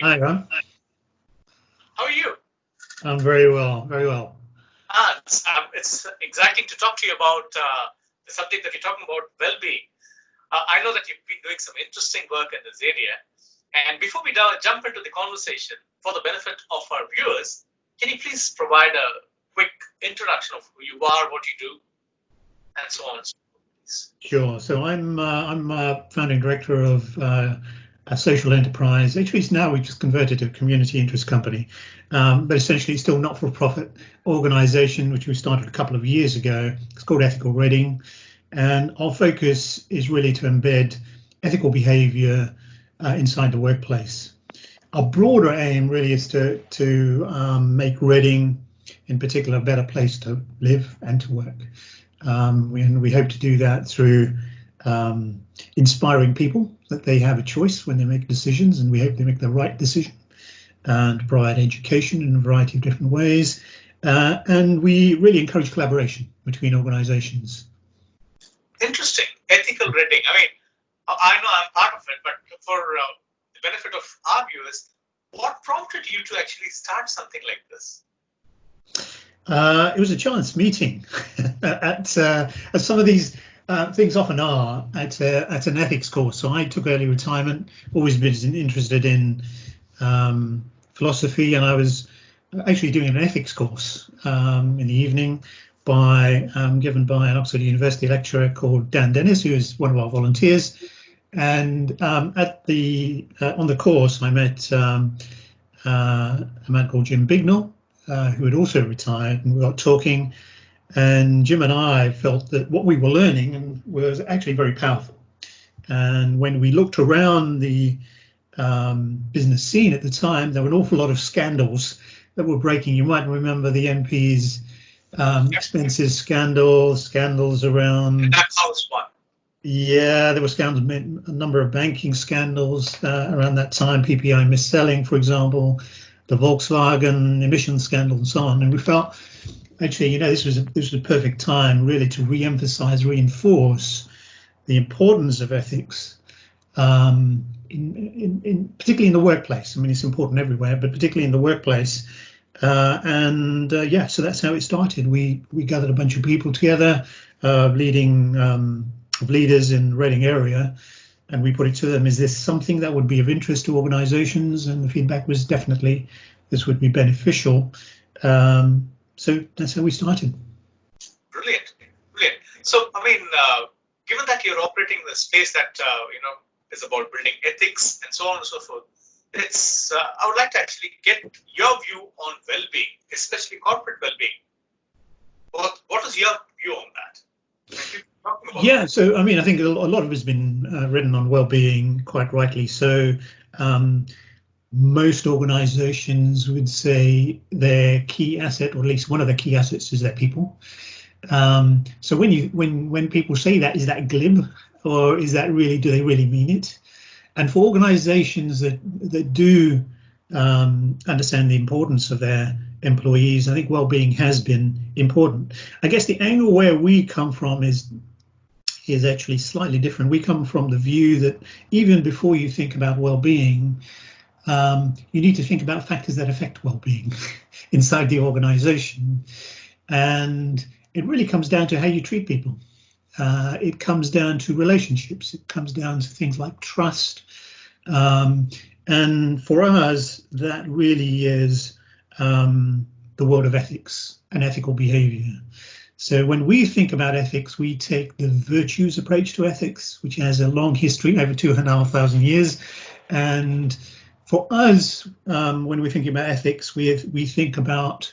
you? Hi, Ron. How are you? I'm very well, very well. It's exciting to talk to you about the subject that you're talking about, well-being. I know that you've been doing some interesting work in this area. And before we jump into the conversation, for the benefit of our viewers, can you please provide a quick introduction of who you are, what you do, and so on and so forth? Sure. So I'm founding director of a social enterprise. Actually, it's now we just converted to a community interest company, but essentially it's still not-for-profit organisation, which we started a couple of years ago. It's called Ethical Reading, and our focus is really to embed ethical behaviour inside the workplace. Our broader aim really is to make Reading, in particular, a better place to live and to work. We hope to do that through inspiring people that they have a choice when they make decisions, and we hope they make the right decision, and provide education in a variety of different ways. And we really encourage collaboration between organizations. Interesting. Ethical reading. I mean, I know I'm part of it, but for the benefit of our viewers, what prompted you to actually start something like this? It was a chance meeting at some of these things often are at an ethics course. So I took early retirement, always been interested in philosophy, and I was actually doing an ethics course in the evening given by an Oxford University lecturer called Dan Dennis, who is one of our volunteers. And on the course, I met a man called Jim Bignell, who had also retired, and we got talking. And Jim and I felt that what we were learning was actually very powerful. And when we looked around the business scene at the time, there were an awful lot of scandals that were breaking. You might remember the MP's expenses scandals around. That house one. Yeah, there were scandals, a number of banking scandals around that time, PPI mis-selling, for example, the Volkswagen emission scandal and so on. And we felt, actually, this was a perfect time really to reinforce the importance of ethics, particularly in the workplace. I mean, it's important everywhere, but particularly in the workplace. So that's how it started. We gathered a bunch of people together, leaders in the Reading area, and we put it to them, is this something that would be of interest to organisations? And the feedback was definitely this would be beneficial. So that's how we started. Brilliant. So, I mean, given that you're operating in the space that, is about building ethics and so on and so forth, I would like to actually get your view on well-being, especially corporate well-being. What is your view on that? Yeah, so I mean, I think a lot of it has been written on well-being, quite rightly. So most organizations would say their key asset, or at least one of their key assets, is their people. So when people say that, is that glib, or is that really, do they really mean it? And for organizations that do understand the importance of their employees, I think well-being has been important. I guess the angle where we come from is actually slightly different. We come from the view that even before you think about well-being, you need to think about factors that affect well-being inside the organization. And it really comes down to how you treat people. It comes down to relationships. It comes down to things like trust. And for us, that really is the world of ethics and ethical behavior. So when we think about ethics, we take the virtues approach to ethics, which has a long history, over 2,500 years. And for us, when we're thinking about ethics, we think about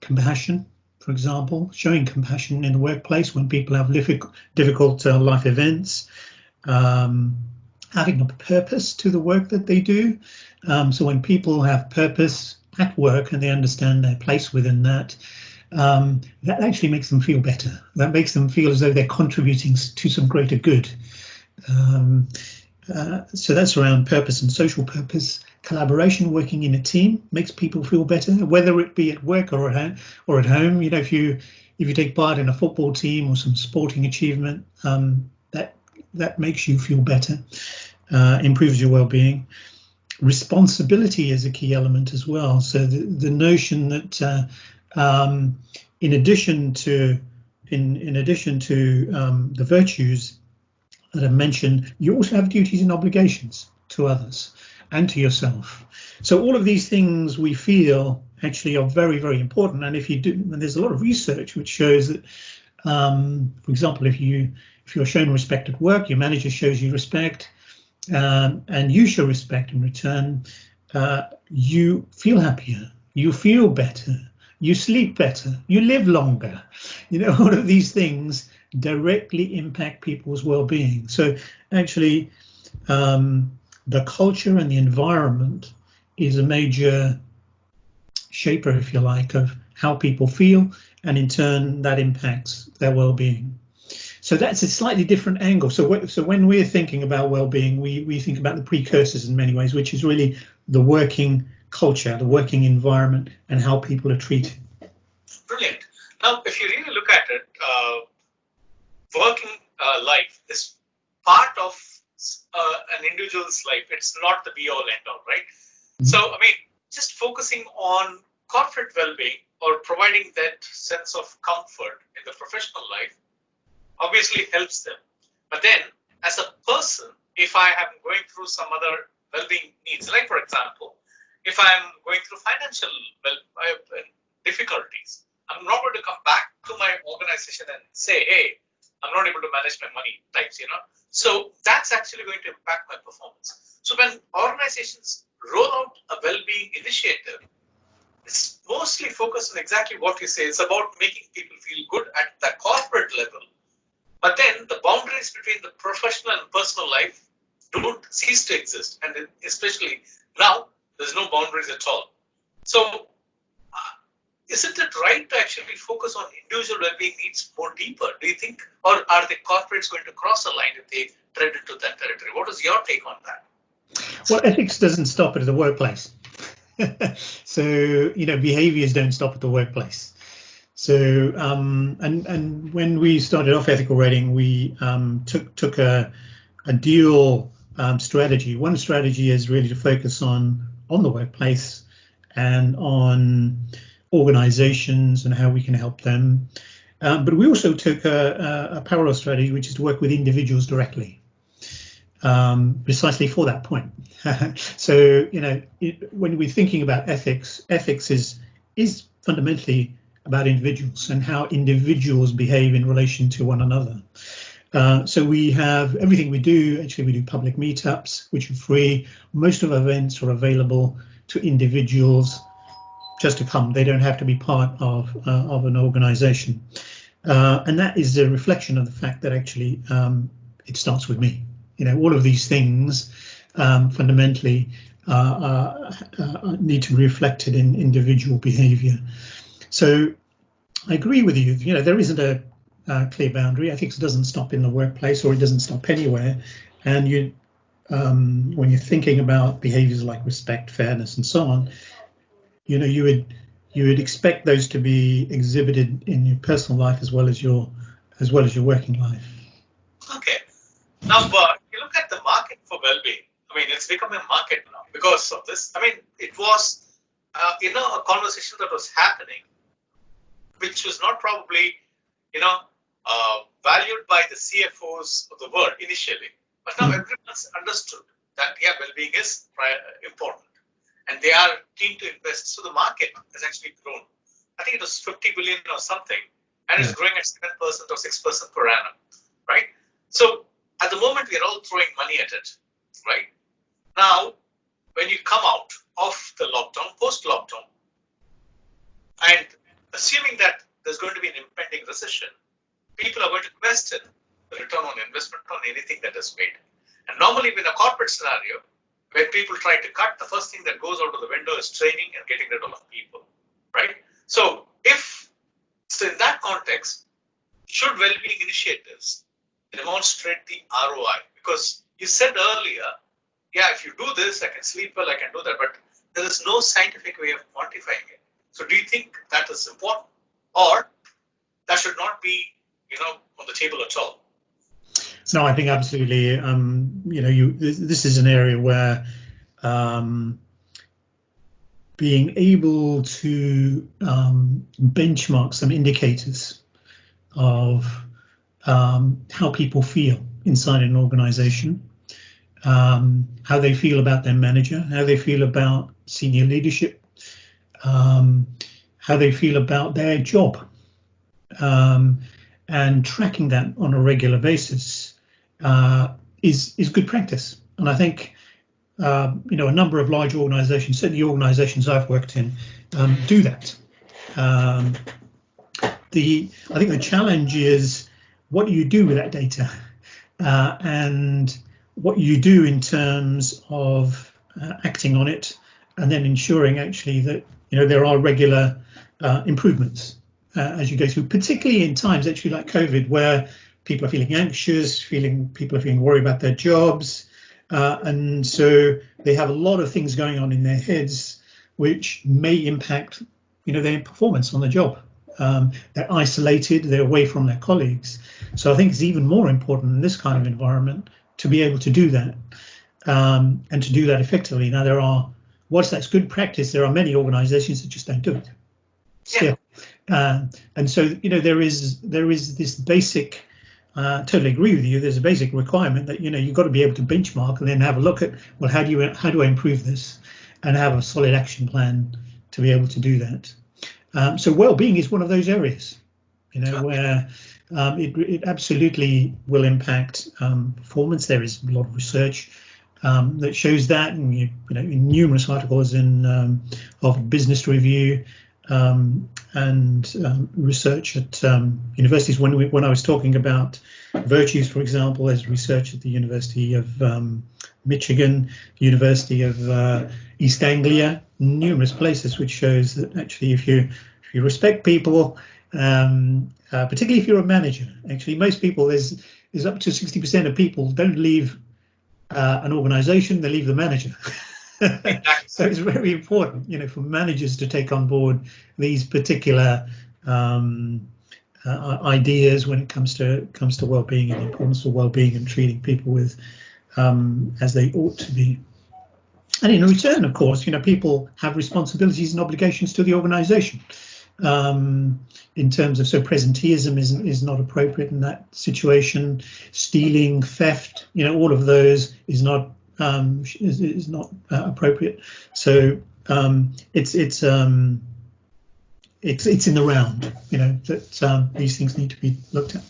compassion, for example, showing compassion in the workplace when people have difficult life events, having a purpose to the work that they do. So when people have purpose at work and they understand their place within that, that actually makes them feel better. That makes them feel as though they're contributing to some greater good. So that's around purpose and social purpose. Collaboration, working in a team, makes people feel better, whether it be at work or at home. If you take part in a football team or some sporting achievement, that makes you feel better. improves your well-being. Responsibility is a key element as well. So the notion that in addition to the virtues that I mentioned, you also have duties and obligations to others and to yourself. So all of these things we feel actually are very, very important. And and there's a lot of research which shows that, for example, if you're shown respect at work, your manager shows you respect, and you show respect in return, you feel happier, you feel better, you sleep better, you live longer. All of these things directly impact people's well-being. So actually, the culture and the environment is a major shaper, if you like, of how people feel, and in turn that impacts their well-being. So that's a slightly different angle. So when we're thinking about well-being, we think about the precursors in many ways, which is really the working culture, the working environment, and how people are treated. Brilliant. Now, if you really look at it, working life is part of an individual's life. It's not the be-all, end-all, right? Mm-hmm. So, I mean, just focusing on corporate well-being or providing that sense of comfort in the professional life obviously helps them. But then, as a person, if I am going through some other well-being needs, like for example, if I'm going through financial difficulties, I'm not going to come back to my organization and say, hey, I'm not able to manage my money types, So that's actually going to impact my performance. So when organizations roll out a well-being initiative, it's mostly focused on exactly what you say. It's about making people feel good at the corporate level. But then the boundaries between the professional and personal life don't cease to exist. And especially now, there's no boundaries at all. So isn't it right to actually focus on individual well-being needs more deeper? Do you think, or are the corporates going to cross a line if they tread into that territory? What is your take on that? Well, ethics doesn't stop at the workplace. So, behaviors don't stop at the workplace. So, and when we started off ethical rating, we took a dual strategy. One strategy is really to focus on the workplace and on organizations and how we can help them. But we also took a parallel strategy, which is to work with individuals directly, precisely for that point. So, when we're thinking about ethics is fundamentally about individuals and how individuals behave in relation to one another. So we have everything we do. Actually, we do public meetups, which are free. Most of our events are available to individuals just to come. They don't have to be part of an organization. And that is a reflection of the fact that actually it starts with me. All of these things fundamentally need to be reflected in individual behavior. So I agree with you. There isn't a clear boundary. Ethics doesn't stop in the workplace, or it doesn't stop anywhere. And when you're thinking about behaviors like respect, fairness, and so on, you would expect those to be exhibited in your personal life as well as your working life. Okay. Now, you look at the market for well-being. I mean, it's become a market now because of this. I mean, it was a conversation that was happening, which was not probably valued by the CFOs of the world initially, but now everyone's understood that well-being is important. And they are keen to invest. So the market has actually grown. I think it was 50 billion or something, and it's growing at 7% or 6% per annum, right? So at the moment, we are all throwing money at it, right? Now, when you come out of the lockdown, post-lockdown, and assuming that there's going to be an impending recession, people are going to question the return on investment on anything that is made. And normally, in a corporate scenario, when people try to cut, the first thing that goes out of the window is training and getting rid of people, right? So in that context, should well-being initiatives demonstrate the ROI? Because you said earlier, if you do this, I can sleep well, I can do that, but there is no scientific way of quantifying it. So do you think that is important, or that should not be, on the table at all? No, I think absolutely. This is an area where being able to benchmark some indicators of how people feel inside an organization, how they feel about their manager, how they feel about senior leadership, how they feel about their job, and tracking that on a regular basis is good practice. And I think a number of large organizations, certainly organizations I've worked in, do that. I think the challenge is, what do you do with that data, and what you do in terms of acting on it, and then ensuring actually that there are regular improvements as you go through, particularly in times actually like COVID, where people are feeling anxious, people are feeling worried about their jobs, and so they have a lot of things going on in their heads which may impact their performance on the job. They're isolated, they're away from their colleagues. So I think it's even more important in this kind of environment to be able to do that, and to do that effectively. Now, whilst that's good practice, there are many organizations that just don't do it still. And so, there is this basic, totally agree with you, there's a basic requirement that, you've got to be able to benchmark and then have a look at, well, how do I improve this, and have a solid action plan to be able to do that. So well-being is one of those areas, where it absolutely will impact performance. There is a lot of research that shows that, and in numerous articles in Harvard Business Review, and research at universities. When I was talking about virtues, for example, there's research at the University of Michigan, University of East Anglia, numerous places, which shows that actually if you respect people, particularly if you're a manager, actually most people, there's up to 60% of people don't leave an organization, they leave the manager. So it's very important, for managers to take on board these particular ideas when it comes to well-being, and the importance of well-being and treating people with as they ought to be. And in return, of course, people have responsibilities and obligations to the organisation. In terms of, so presenteeism is not appropriate in that situation. Stealing, theft, all of those is not appropriate. So it's in the round, that these things need to be looked at.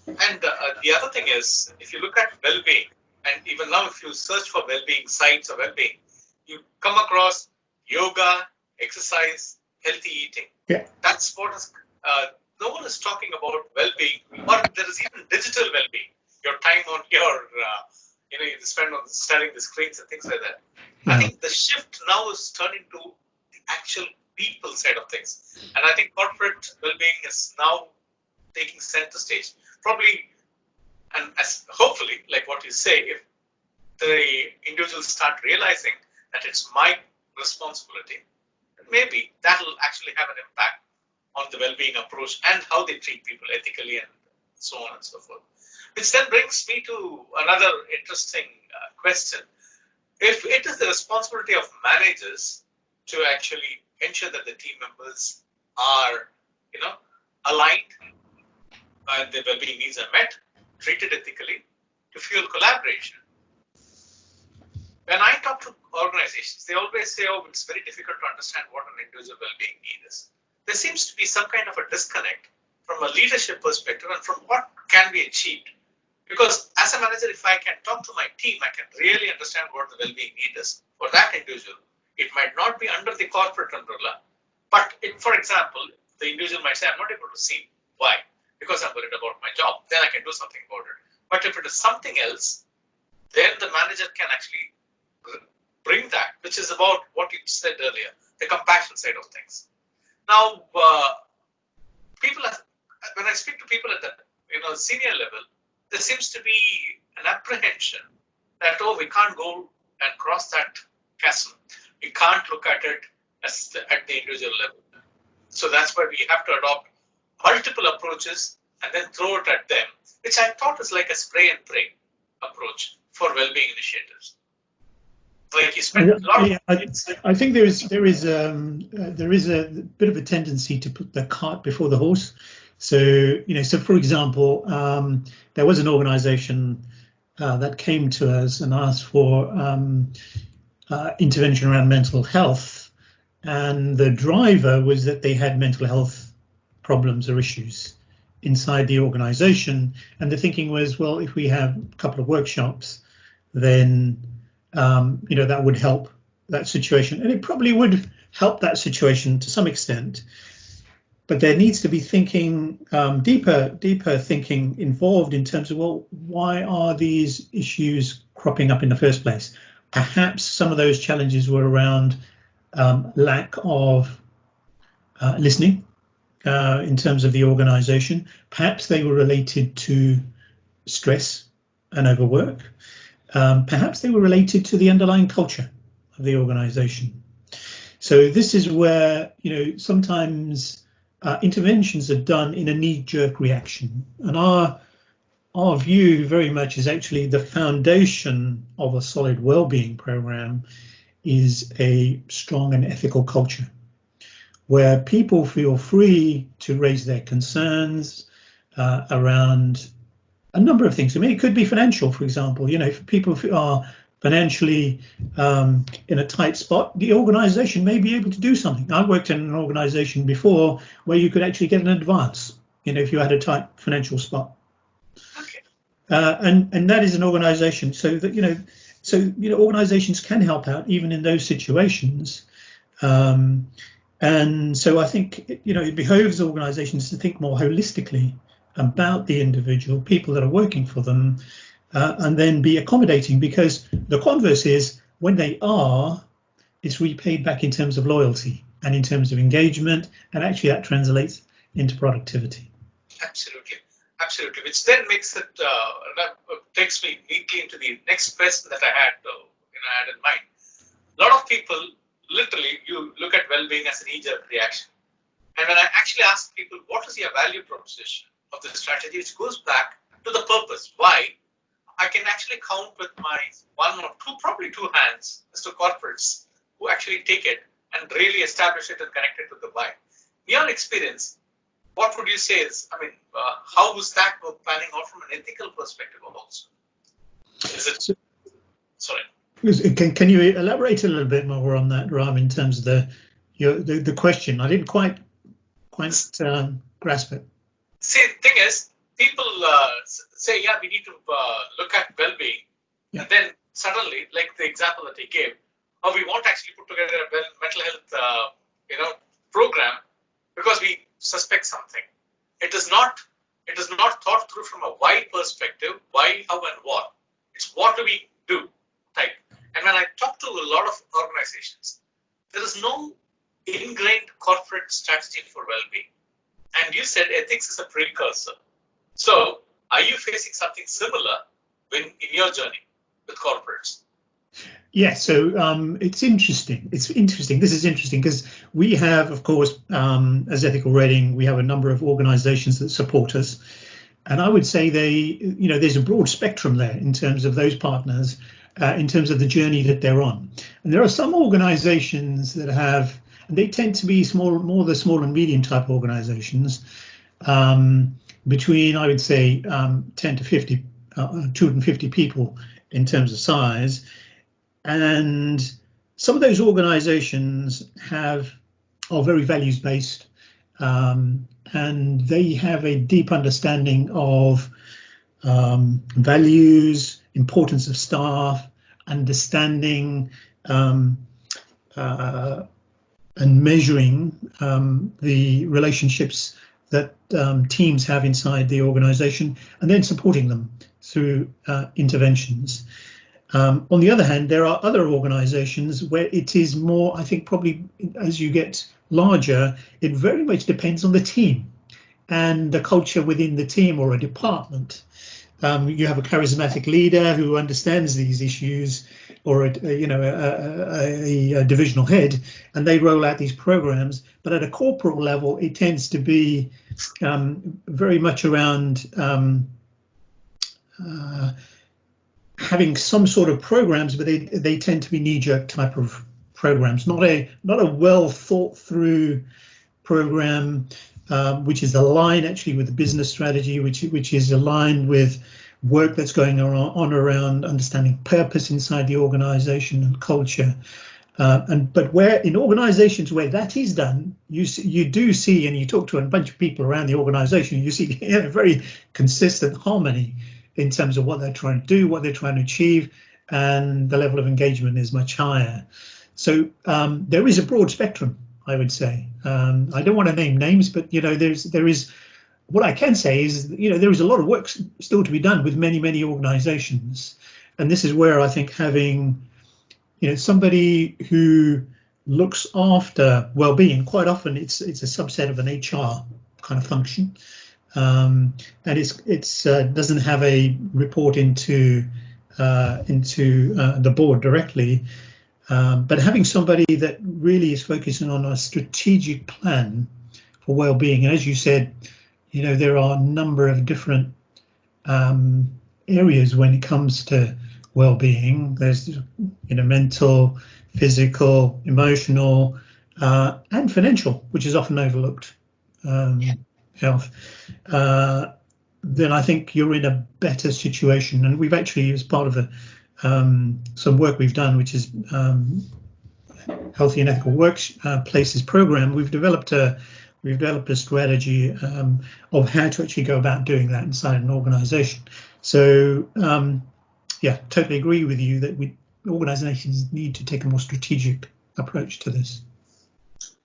And the other thing is, if you look at well-being, and even now if you search for well-being sites or well-being, you come across yoga, exercise, healthy eating. Yeah. That's what is, no one is talking about well-being, or there is even digital well-being. Your time on your, you spend on studying the screens and things like that. Yeah. I think the shift now is turning to the actual people side of things. And I think corporate well-being is now taking center stage. Probably, and as hopefully, like what you say, if the individuals start realizing that it's my responsibility, maybe that'll actually have an impact on the well-being approach and how they treat people ethically and so on and so forth. Which then brings me to another interesting question. If it is the responsibility of managers to actually ensure that the team members are, aligned and their well-being needs are met, treated ethically, to fuel collaboration. When I talk to organizations, they always say, oh, it's very difficult to understand what an individual well-being need is. There seems to be some kind of a disconnect from a leadership perspective and from what can be achieved. Because as a manager, if I can talk to my team, I can really understand what the well-being need is for that individual. It might not be under the corporate umbrella, but for example, the individual might say, I'm not able to see. Why? Because I'm worried about my job. Then I can do something about it. But if it is something else, then the manager can actually bring that, which is about what you said earlier, the compassion side of things. Now, when I speak to people at the senior level, there seems to be an apprehension that, oh, we can't go and cross that chasm. We can't look at it at the individual level. So that's why we have to adopt multiple approaches and then throw it at them, which I thought is like a spray and pray approach for well-being initiatives. Like you spend a lot of. I think there is a bit of a tendency to put the cart before the horse. So so for example, there was an organisation that came to us and asked for intervention around mental health, and the driver was that they had mental health problems or issues inside the organisation, and the thinking was, well, if we have a couple of workshops, then that would help that situation, and it probably would help that situation to some extent. But there needs to be thinking, deeper thinking involved in terms of, well, why are these issues cropping up in the first place? Perhaps some of those challenges were around lack of listening in terms of the organisation. Perhaps they were related to stress and overwork. Perhaps they were related to the underlying culture of the organisation. So this is where, sometimes interventions are done in a knee-jerk reaction. And our view very much is actually the foundation of a solid wellbeing program is a strong and ethical culture where people feel free to raise their concerns around a number of things. I mean, it could be financial, for example. If people are financially in a tight spot, the organisation may be able to do something. I worked in an organisation before where you could actually get an advance, if you had a tight financial spot. Okay. And that is an organisation. So that organisations can help out even in those situations. And so I think it behoves organisations to think more holistically about the individual, people that are working for them, and then be accommodating, because the converse is when they are, it's repaid back in terms of loyalty and in terms of engagement, and actually that translates into productivity. Absolutely, which then makes it, takes me neatly into the next question that I had in mind. A lot of people, literally, you look at well-being as an knee-jerk reaction. And when I actually ask people, what is your value proposition of the strategy, it goes back to the purpose. Why? I can actually count with my one or two, probably two hands as to corporates who actually take it and really establish it and connect it with the why. In your experience, what would you say is, how is that panning out from an ethical perspective also? Is it, sorry. Can you elaborate a little bit more on that, Ram, in terms of the question? I didn't quite grasp it. See, the thing is, people say, we need to look at well-being, and then suddenly, like the example that he gave, we want to actually put together a mental health, program because we suspect something. It is not thought through from a why perspective, why, how, and what. It's what do we do type. And when I talk to a lot of organizations, there is no ingrained corporate strategy for well-being. And you said ethics is a precursor. So are you facing something similar in your journey with corporates? Yes, so it's interesting. This is interesting because we have, of course, as Ethical Rating, we have a number of organizations that support us. And I would say there's a broad spectrum there in terms of those partners, in terms of the journey that they're on. And there are some organizations that have, and they tend to be more the small and medium type organizations, between, I would say, 10 to 50, 250 people in terms of size. And some of those organizations are very values based, and they have a deep understanding of values, importance of staff, understanding and measuring the relationships that teams have inside the organization, and then supporting them through interventions. On the other hand, there are other organizations where it is more, I think probably as you get larger, it very much depends on the team and the culture within the team or a department. You have a charismatic leader who understands these issues or a divisional head, and they roll out these programs. But at a corporate level, it tends to be very much around having some sort of programs, but they tend to be knee-jerk type of programs, not a well thought through program, which is aligned actually with the business strategy, which is aligned with work that's going on around understanding purpose inside the organization and culture. But where in organizations where that is done, you do see, and you talk to a bunch of people around the organization, you see very consistent harmony in terms of what they're trying to do, what they're trying to achieve, and the level of engagement is much higher. So there is a broad spectrum, I would say. I don't want to name names, but there is. What I can say is, there is a lot of work still to be done with many organizations, and this is where I think having, somebody who looks after well-being, quite often it's a subset of an HR kind of function, and it's doesn't have a report into the board directly, but having somebody that really is focusing on a strategic plan for well-being, and as you said, there are a number of different areas when it comes to well-being. There's, mental, physical, emotional, and financial, which is often overlooked, health. Then I think you're in a better situation. And we've actually, as part of some work we've done, which is Healthy and Ethical Workplaces program, we've developed a strategy of how to actually go about doing that inside an organization. So, totally agree with you that organizations need to take a more strategic approach to this.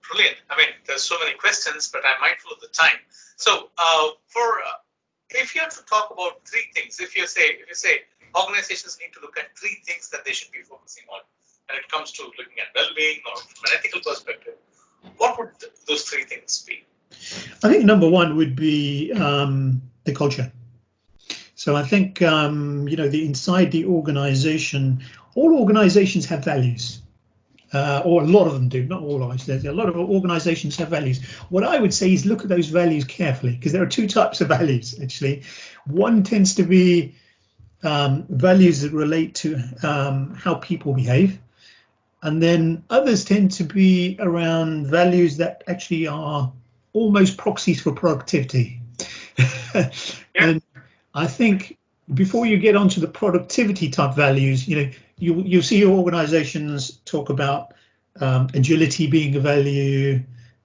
Brilliant. I mean, there's so many questions, but I'm mindful of the time. So, if you have to talk about three things, if you say organizations need to look at three things that they should be focusing on when it comes to looking at well-being or from an ethical perspective, what would those three things be? I think number one would be the culture. So I think, inside the organization, all organizations have values, or a lot of them do, not all. A lot of organizations have values. What I would say is look at those values carefully, because there are two types of values, actually. One tends to be values that relate to how people behave. And then others tend to be around values that actually are almost proxies for productivity. And I think before you get onto the productivity type values, you'll see organizations talk about agility being a value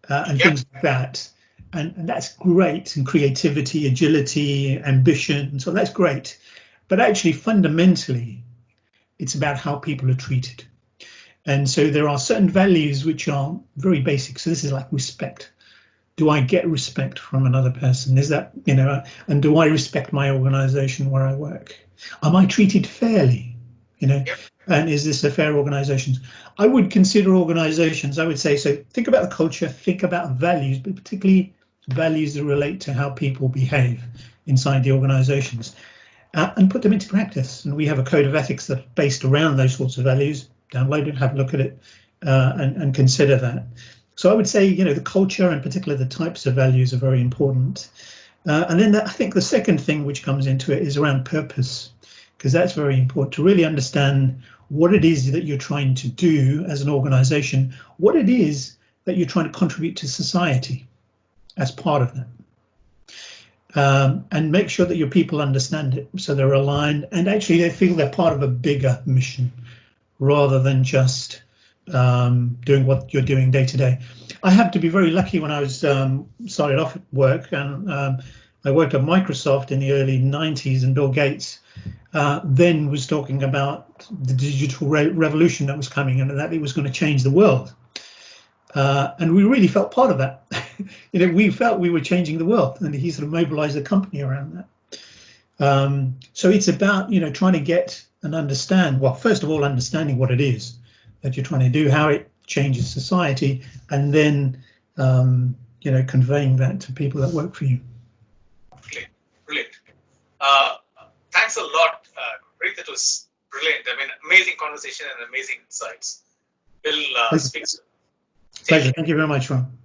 and things like that. And that's great. And creativity, agility, ambition. So that's great. But actually, fundamentally, it's about how people are treated. And so there are certain values which are very basic. So this is like respect. Do I get respect from another person? Is that, and do I respect my organization where I work? Am I treated fairly? And is this a fair organization? I would consider organizations, I would say, so think about the culture, think about values, but particularly values that relate to how people behave inside the organizations, and put them into practice. And we have a code of ethics that's based around those sorts of values. Download it, have a look at it, and consider that. So I would say, the culture and particularly the types of values are very important. And then I think the second thing which comes into it is around purpose, because that's very important to really understand what it is that you're trying to do as an organization, what it is that you're trying to contribute to society as part of that. And make sure that your people understand it so they're aligned and actually they feel they're part of a bigger mission, rather than just doing what you're doing day to day. I happened to be very lucky when I was started off at work, and I worked at Microsoft in the early 90s, and Bill Gates then was talking about the digital revolution that was coming and that it was going to change the world. And we really felt part of that. We felt we were changing the world, and he sort of mobilized the company around that. So it's about, trying to get and understand, well, first of all, understanding what it is that you're trying to do, how it changes society, and then, conveying that to people that work for you. Brilliant. Thanks a lot, Gurprit. That was brilliant. I mean, amazing conversation and amazing insights. We'll speak soon. Pleasure. Thank you very much, Ron.